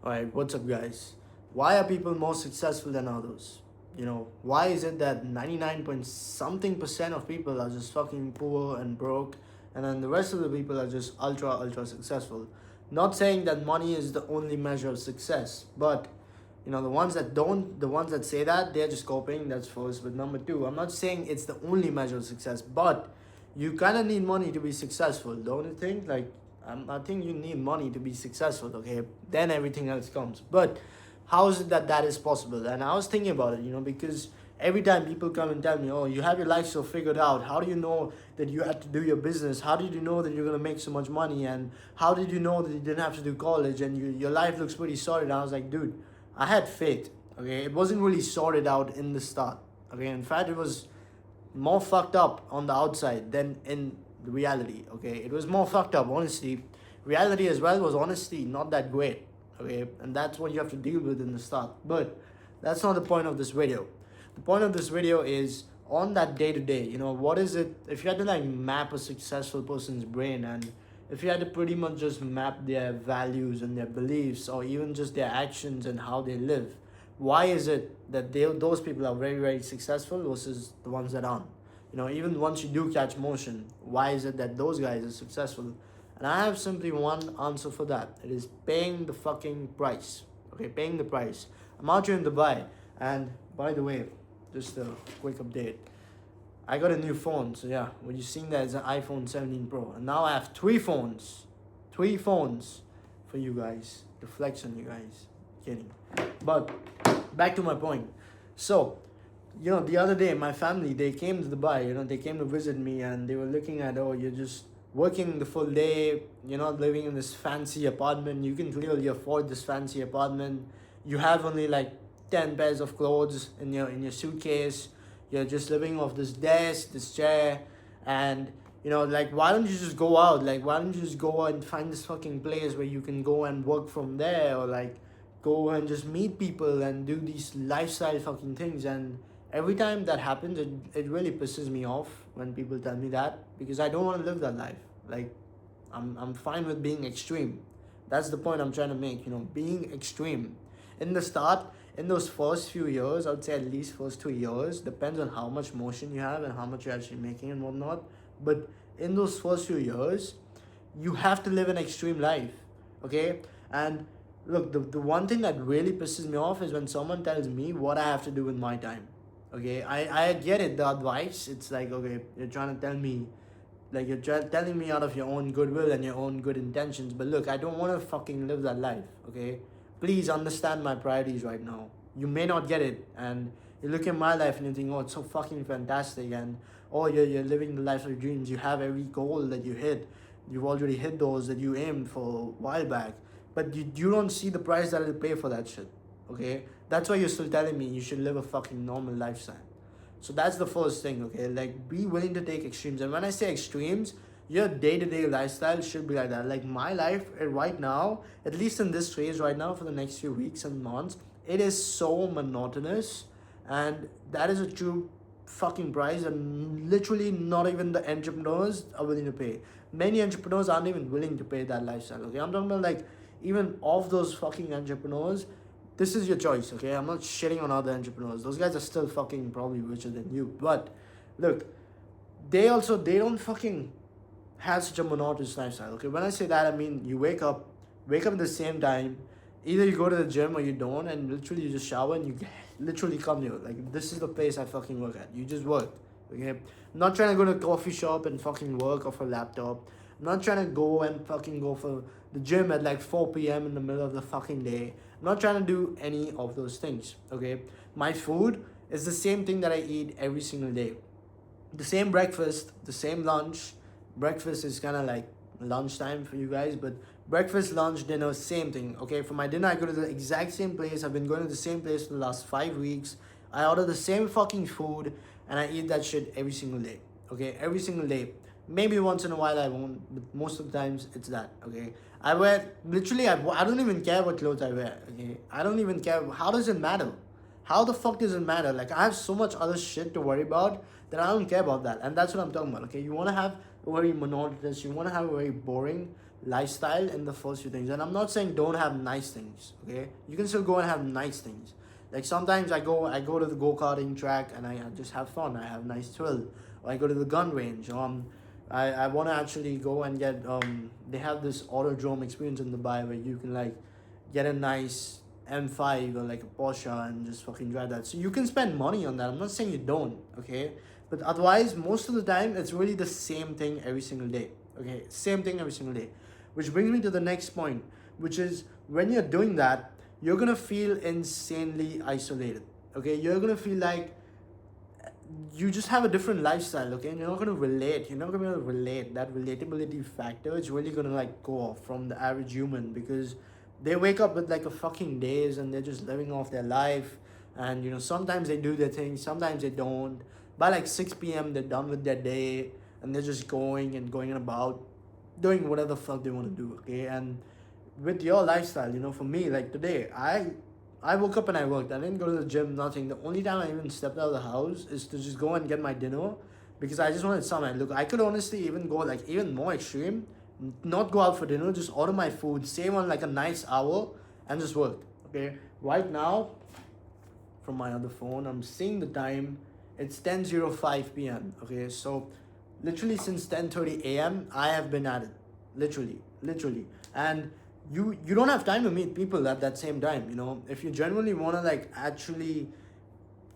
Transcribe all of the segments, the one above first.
Alright, what's up, guys? Why are people more successful than others? Why is it that 99 point something percent of people are just fucking poor and broke, and then the rest of the people are just ultra successful? Not saying that money is the only measure of success, but the ones that don't, the ones that say that, they're just copying, that's first. But number two, I'm not saying it's the only measure of success, but you kind of need money to be successful, don't you think? I think you need money to be successful, okay? Then everything else comes. But how is it that that is possible? And I was thinking about it, because every time people come and tell me, oh, you have your life so figured out. How do you know that you had to do your business? How did you know that you're going to make so much money? And how did you know that you didn't have to do college and your life looks pretty sorted? And I was like, dude, I had faith, okay? It wasn't really sorted out in the start, okay? In fact, it was more fucked up on the outside than in reality, okay? It was more fucked up, honestly. Reality as well was honestly not that great, okay? And that's what you have to deal with in the start. But that's not the point of this video. The point of this video is on that day to day, what is it, if you had to like map a successful person's brain, and if you had to pretty much just map their values and their beliefs, or even just their actions and how they live, why is it that those people are very successful versus the ones that aren't? Even once you do catch motion, why is it that those guys are successful? And I have simply one answer for that. It is paying the fucking price. Okay, paying the price. I'm out here in Dubai, and by the way, just a quick update. I got a new phone, so yeah, what you're seeing there is an iPhone 17 Pro. And now I have three phones. Three phones for you guys. To flex on you guys. Kidding. But back to my point. So, the other day, my family, they came to Dubai, they came to visit me, and they were looking at, oh, you're just working the full day, you're not living in this fancy apartment, you can clearly afford this fancy apartment, you have only like 10 pairs of clothes in your suitcase, you're just living off this desk, this chair, and why don't you just go out? Like, why don't you just go and find this fucking place where you can go and work from there, or like go and just meet people and do these lifestyle fucking things? And every time that happens, it really pisses me off when people tell me that, because I don't want to live that life. Like, I'm fine with being extreme. That's the point I'm trying to make, being extreme. In the start, in those first few years, I would say at least first 2 years, depends on how much motion you have and how much you're actually making and whatnot. But in those first few years, you have to live an extreme life, okay? And look, the one thing that really pisses me off is when someone tells me what I have to do with my time. Okay, I get it, the advice. It's like, okay, you're trying to tell me, like, telling me out of your own goodwill and your own good intentions. But look, I don't want to fucking live that life, okay? Please understand my priorities right now. You may not get it, and you look at my life and you think, oh, it's so fucking fantastic, and oh, you're living the life of your dreams. You have every goal that you hit. You've already hit those that you aimed for a while back. But you don't see the price that it'll pay for that shit, okay? That's why you're still telling me you should live a fucking normal lifestyle. So that's the first thing, okay? Like, be willing to take extremes. And when I say extremes, your day-to-day lifestyle should be like that. Like, my life right now, at least in this phase right now for the next few weeks and months, it is so monotonous. And that is a true fucking price, and literally not even the entrepreneurs are willing to pay. Many entrepreneurs aren't even willing to pay that lifestyle, okay? I'm talking about, like, even of those fucking entrepreneurs, this is your choice, okay? I'm not shitting on other entrepreneurs. Those guys are still fucking probably richer than you. But look, they don't fucking have such a monotonous lifestyle, okay? When I say that, I mean you wake up at the same time. Either you go to the gym or you don't, and literally you just shower and you literally come here. Like, this is the place I fucking work at. You just work, okay? I'm not trying to go to a coffee shop and fucking work off a laptop. I'm not trying to go for the gym at like 4 p.m. in the middle of the fucking day. I'm not trying to do any of those things, okay? My food is the same thing that I eat every single day. The same breakfast, the same lunch. Breakfast is kind of like lunchtime for you guys, but breakfast, lunch, dinner, same thing, okay? For my dinner, I go to the exact same place. I've been going to the same place for the last 5 weeks. I order the same fucking food, and I eat that shit every single day, okay? Every single day. Maybe once in a while I won't, but most of the times it's that, okay? I wear, literally, I don't even care what clothes I wear, okay? I don't even care. How does it matter? How the fuck does it matter? Like, I have so much other shit to worry about that I don't care about that. And that's what I'm talking about, okay? You want to have a very monotonous, you want to have a very boring lifestyle in the first few things. And I'm not saying don't have nice things, okay? You can still go and have nice things. Like sometimes I go to the go-karting track and I just have fun. I have nice thrill. Or I go to the gun range. I want to actually go and get they have this autodrome experience in Dubai where you can like get a nice M5 or like a Porsche and just fucking drive that. So you can spend money on that. I'm not saying you don't, okay? But otherwise, most of the time, it's really the same thing every single day, okay? Same thing every single day. Which brings me to the next point, which is when you're doing that, you're gonna feel insanely isolated, okay? You're gonna feel like you just have a different lifestyle, okay? And you're not gonna relate. You're not gonna be able to relate. That relatability factor is really gonna like go off from the average human because they wake up with like a fucking days and they're just living off their life. And sometimes they do their thing, sometimes they don't. By like 6 p.m. they're done with their day and they're just going about doing whatever the fuck they want to do, okay? And with your lifestyle, for me, like today, I woke up and I worked. I didn't go to the gym, nothing. The only time I even stepped out of the house is to just go and get my dinner because I just wanted something. Look, I could honestly even go like even more extreme, not go out for dinner, just order my food, save on like a nice hour and just work. Okay. Right now, from my other phone, I'm seeing the time. It's 10:05 p.m. Okay, so literally since 10:30 a.m. I have been at it. Literally. And you don't have time to meet people at that same time, if you genuinely want to like actually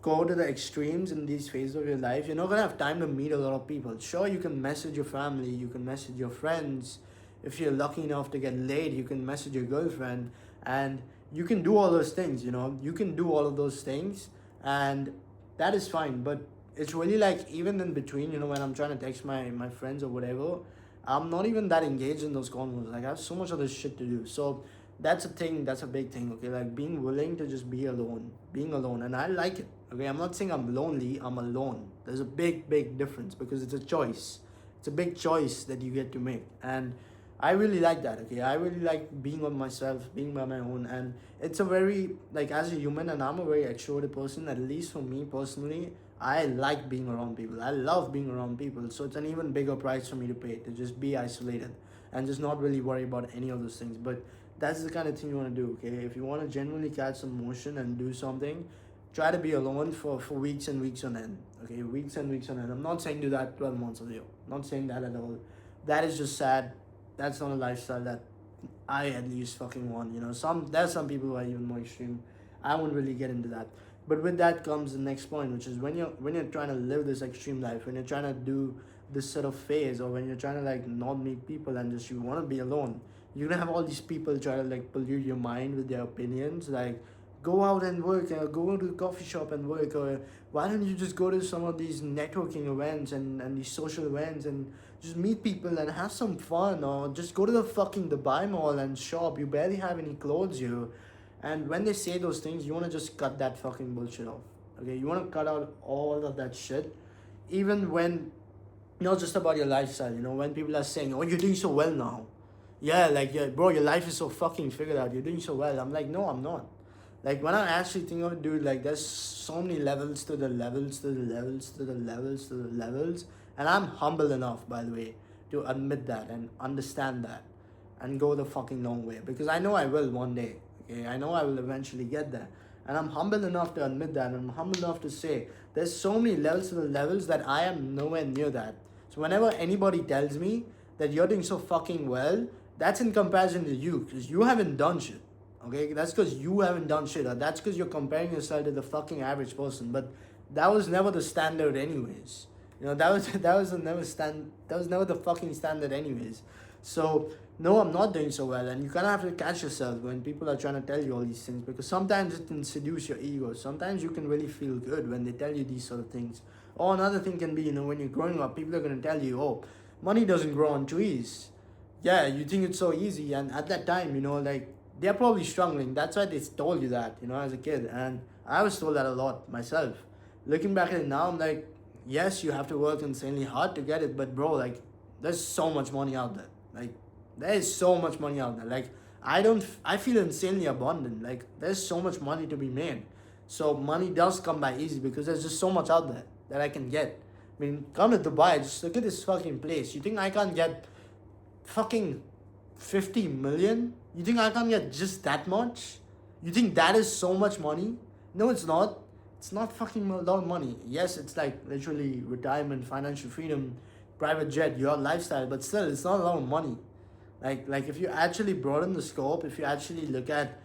go to the extremes in these phases of your life, you're not gonna have time to meet a lot of people. Sure, you can message your family, you can message your friends. If you're lucky enough to get laid, you can message your girlfriend, and you can do all those things. You can do all of those things, and that is fine. But it's really like even in between, when I'm trying to text my friends or whatever, I'm not even that engaged in those convos. Like I have so much other shit to do. So that's a thing. That's a big thing. Okay, like being willing to just be alone, being alone, and I like it. Okay, I'm not saying I'm lonely. I'm alone. There's a big difference because it's a choice. It's a big choice that you get to make, and I really like that. Okay, I really like being on myself, being by my own, and it's a very like as a human, and I'm a very extroverted person. At least for me personally, I like being around people. I love being around people. So it's an even bigger price for me to pay to just be isolated and just not really worry about any of those things. But that's the kind of thing you want to do, okay? If you want to genuinely catch some motion and do something, try to be alone for weeks and weeks on end, okay? Weeks and weeks on end. I'm not saying do that 12 months of the year. I'm not saying that at all. That is just sad. That's not a lifestyle that I at least fucking want, there's some people who are even more extreme. I won't really get into that. But with that comes the next point, which is when you're trying to live this extreme life, when you're trying to do this sort of phase, or when you're trying to like not meet people and just you want to be alone, you're gonna have all these people try to like pollute your mind with their opinions, like go out and work, go to a coffee shop and work, or why don't you just go to some of these networking events and these social events and just meet people and have some fun, or just go to the fucking Dubai Mall and shop. You barely have any clothes here. And when they say those things, you want to just cut that fucking bullshit off. Okay, you want to cut out all of that shit. Even when, not just about your lifestyle, when people are saying, oh, you're doing so well now. Yeah, like, yeah, bro, your life is so fucking figured out. You're doing so well. I'm like, no, I'm not. Like, when I actually think of it, dude, like, there's so many levels to the levels to the levels to the levels to the levels. And I'm humble enough, by the way, to admit that and understand that and go the fucking long way. Because I know I will one day. Okay, I know I will eventually get there. And I'm humble enough to admit that. And I'm humble enough to say there's so many levels to the levels that I am nowhere near that. So whenever anybody tells me that you're doing so fucking well, that's in comparison to you. Because you haven't done shit. Okay, that's because you haven't done shit. Or that's because you're comparing yourself to the fucking average person. But that was never the standard anyways. That was never the fucking standard anyways. So no, I'm not doing so well, and you kind of have to catch yourself when people are trying to tell you all these things, because sometimes it can seduce your ego. Sometimes you can really feel good when they tell you these sort of things. Or another thing can be, when you're growing up, people are going to tell you, oh, money doesn't grow on trees. Yeah, you think it's so easy, and at that time, like, they're probably struggling. That's why they told you that, as a kid, and I was told that a lot myself. Looking back at it now, I'm like, yes, you have to work insanely hard to get it, but bro, like, there's so much money out there. Like, there is so much money out there. Like, I feel insanely abundant. Like, there's so much money to be made. So money does come by easy because there's just so much out there that I can get. Come to Dubai, just look at this fucking place. You think I can't get fucking 50 million? You think I can't get just that much? You think that is so much money? No, it's not. It's not fucking a lot of money. Yes, it's like literally retirement, financial freedom, private jet, your lifestyle, but still, it's not a lot of money. Like if you actually broaden the scope, if you actually look at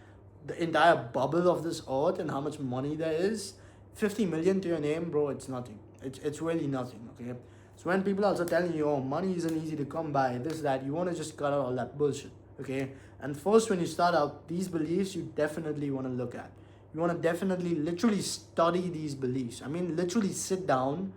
the entire bubble of this earth and how much money there is, 50 million to your name, bro, it's nothing. It's really nothing, okay? So when people also telling you, oh, money isn't easy to come by, this, that, you want to just cut out all that bullshit, okay? And first, when you start out, these beliefs you definitely want to look at. You want to definitely literally study these beliefs. I mean, literally sit down,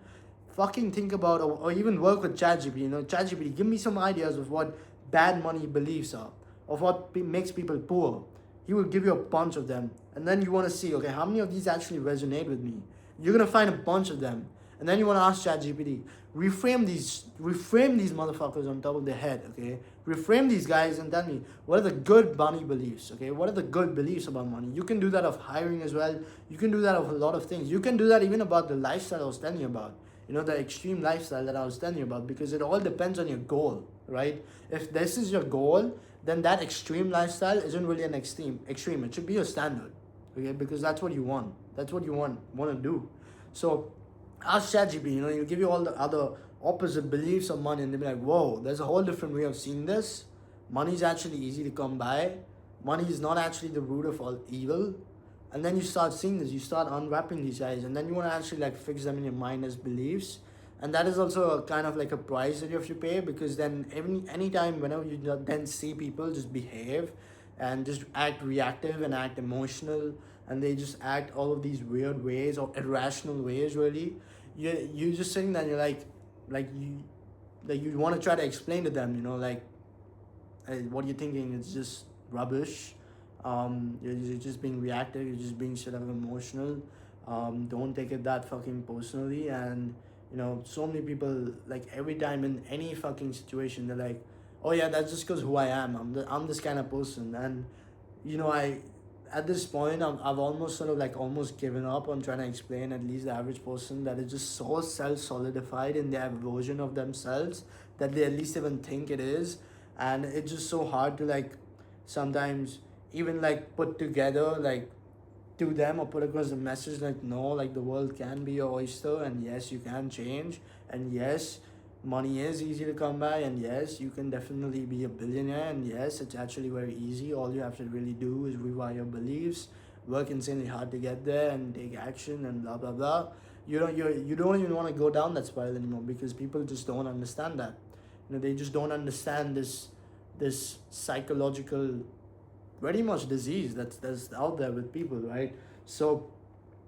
fucking think about, or even work with ChatGPT. You know, ChatGPT, give me some ideas of what bad money beliefs are, of what makes people poor. He will give you a bunch of them, and then you want to see, okay, how many of these actually resonate with me. You're gonna find a bunch of them, and then you want to ask ChatGPT, reframe these motherfuckers on top of their head, okay? Reframe these guys and tell me, what are the good money beliefs, okay? What are the good beliefs about money? You can do that of hiring as well. You can do that of a lot of things. You can do that even about the lifestyle I was telling you about. You know, the extreme lifestyle that I was telling you about, because it all depends on your goal, right? If this is your goal, then that extreme lifestyle isn't really an extreme. It should be your standard, okay? Because that's what you want. That's what you want to do. So ask ChatGPT, you know, he'll give you all the other opposite beliefs of money, and they'll be like, whoa, there's a whole different way of seeing this. Money is actually easy to come by. Money is not actually the root of all evil. And then you start seeing this, you start unwrapping these guys, and then you want to actually like fix them in your mind as beliefs. And that is also a kind of like a price that you have to pay, because then anytime whenever you then see people just behave and just act reactive and act emotional, and they just act all of these weird ways or irrational ways, really, you just sitting there and you're you want to try to explain to them, you know, like, hey, what you're thinking is just rubbish. You're just being reactive, you're just being sort of emotional. Don't take it that fucking personally. And you know, so many people, like, every time in any fucking situation, they're like, oh yeah, that's just because who I am. I'm this kind of person. And you know, at this point, I've almost sort of like almost given up on trying to explain at least the average person that is just so self-solidified in their version of themselves that they at least even think it is. And it's just so hard to like sometimes even like put together like to them or put across the message like, no, like the world can be your oyster, and yes, you can change, and yes, money is easy to come by, and yes, you can definitely be a billionaire, and yes, it's actually very easy. All you have to really do is rewire your beliefs, work insanely hard to get there, and take action, and blah blah blah. You don't even want to go down that spiral anymore, because people just don't understand that. You know, they just don't understand this psychological very much disease that's out there with people, right? So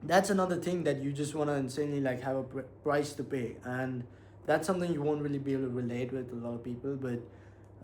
that's another thing that you just want to insanely like have a price to pay, and that's something you won't really be able to relate with a lot of people. But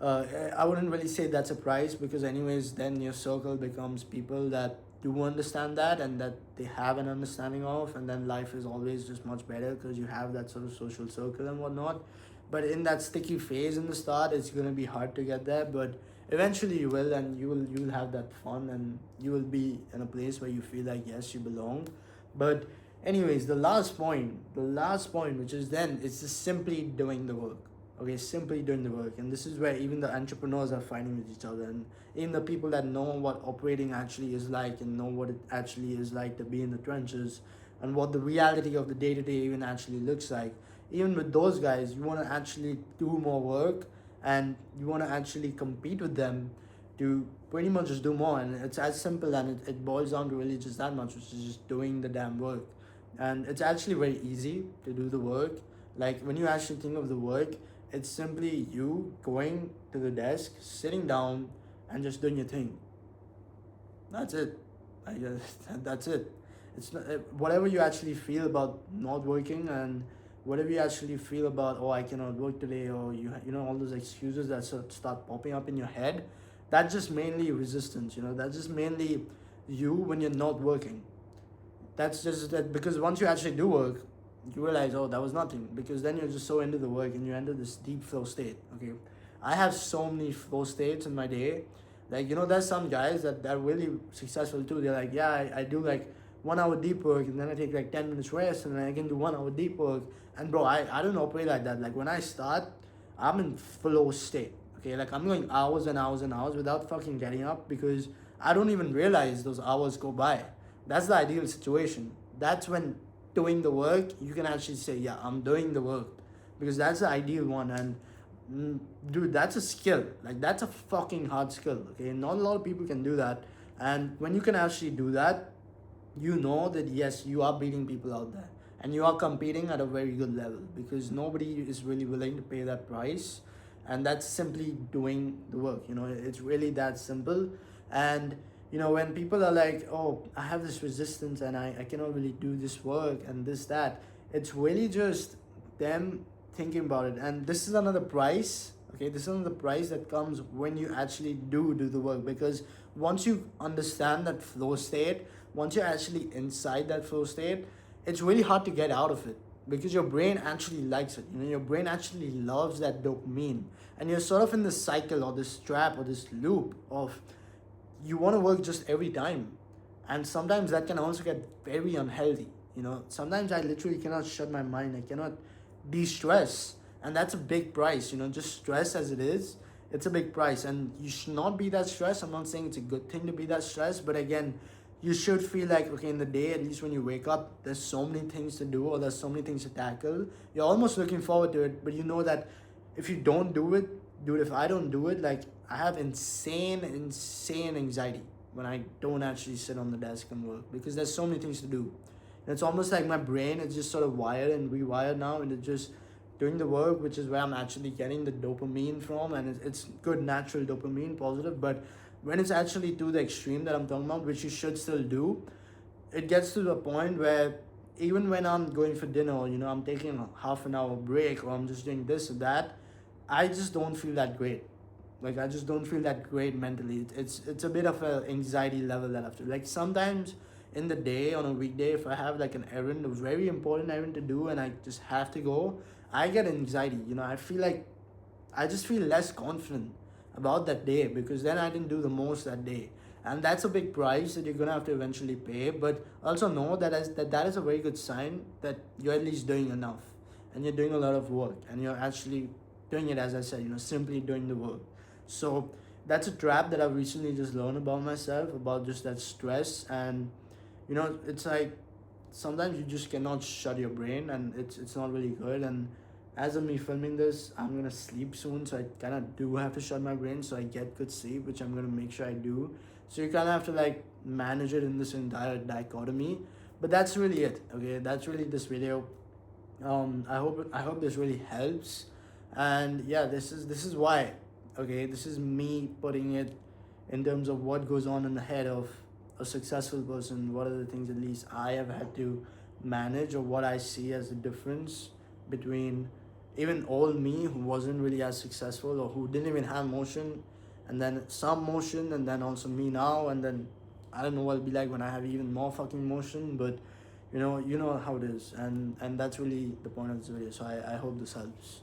I wouldn't really say that's a price, because anyways, then your circle becomes people that do understand that and that they have an understanding of, and then life is always just much better because you have that sort of social circle and whatnot. But in that sticky phase in the start, it's gonna be hard to get there, but eventually you will, and you will have that fun, and you will be in a place where you feel like yes, you belong. But anyways, the last point, which is then, it's just simply doing the work. Okay, simply doing the work. And this is where even the entrepreneurs are fighting with each other, and even the people that know what operating actually is like, and know what it actually is like to be in the trenches, and what the reality of the day-to-day even actually looks like. Even with those guys, you want to actually do more work, and you want to actually compete with them to pretty much just do more. And it's as simple, and it boils down to really just that much, which is just doing the damn work. And it's actually very easy to do the work. Like, when you actually think of the work, it's simply you going to the desk, sitting down, and just doing your thing. That's it. I guess that's it. It's not, whatever you actually feel about not working, and whatever you actually feel about, oh, I cannot work today, or you know, all those excuses that start popping up in your head, that's just mainly resistance. You know, that's just mainly you when you're not working. That's just that, because once you actually do work, you realize, oh, that was nothing, because then you're just so into the work and you enter this deep flow state. Okay, I have so many flow states in my day. Like, you know, there's some guys that are really successful too. They're like, yeah, I do like 1 hour deep work, and then I take like 10 minutes rest, and then I can do 1 hour deep work. And bro, I don't operate like that. Like, when I start, I'm in flow state. Okay, like I'm going hours and hours and hours without fucking getting up because I don't even realize those hours go by. That's the ideal situation. That's when doing the work, you can actually say, yeah, I'm doing the work, because that's the ideal one. And dude, that's a skill. Like that's a fucking hard skill. Okay, not a lot of people can do that. And when you can actually do that, you know that yes, you are beating people out there, and you are competing at a very good level, because nobody is really willing to pay that price. And that's simply doing the work. It's really that simple. And when people are like, oh, I have this resistance and I cannot really do this work and this that, it's really just them thinking about it. And this is another price. Okay, this is another price that comes when you actually do the work, because once you understand that flow state, once you're actually inside that flow state, it's really hard to get out of it, because your brain actually likes it. Your brain actually loves that dopamine, and you're sort of in this cycle or this trap or this loop of you want to work just every time. And sometimes that can also get very unhealthy. Sometimes I literally cannot shut my mind, I cannot de-stress, and that's a big price. Just stress as it is, it's a big price, and you should not be that stressed. I'm not saying it's a good thing to be that stressed, but again, you should feel like, okay, in the day, at least when you wake up, there's so many things to do, or there's so many things to tackle. You're almost looking forward to it, but you know that if you don't do it, dude, if I don't do it, like, I have insane anxiety when I don't actually sit on the desk and work, because there's so many things to do. And it's almost like my brain is just sort of wired and rewired now, and it's just doing the work, which is where I'm actually getting the dopamine from, and it's good natural dopamine, positive. But when it's actually to the extreme that I'm talking about, which you should still do, it gets to the point where even when I'm going for dinner, or I'm taking a half an hour break, or I'm just doing this or that, I just don't feel that great. Like, I just don't feel that great mentally. It's a bit of an anxiety level that I have to, like, sometimes in the day, on a weekday, if I have like an errand, a very important errand to do, and I just have to go, I get anxiety. I feel like I just feel less confident about that day, because then I didn't do the most that day. And that's a big price that you're gonna have to eventually pay. But also know that is a very good sign that you're at least doing enough, and you're doing a lot of work, and you're actually doing it, as I said, simply doing the work. So that's a trap that I've recently just learned about myself, about just that stress. And it's like sometimes you just cannot shut your brain, and it's not really good. And as of me filming this, I'm gonna sleep soon, so I kind of do have to shut my brain so I get good sleep, which I'm gonna make sure I do. So you kind of have to like manage it in this entire dichotomy. But that's really it. Okay, that's really this video. I hope this really helps. And yeah, this is why. Okay, this is me putting it in terms of what goes on in the head of a successful person. What are the things at least I have had to manage, or what I see as the difference between even old me, who wasn't really as successful, or who didn't even have motion, and then some motion, and then also me now. And then I don't know what it'll be like when I have even more fucking motion. But you know how it is. And that's really the point of this video. So I hope this helps.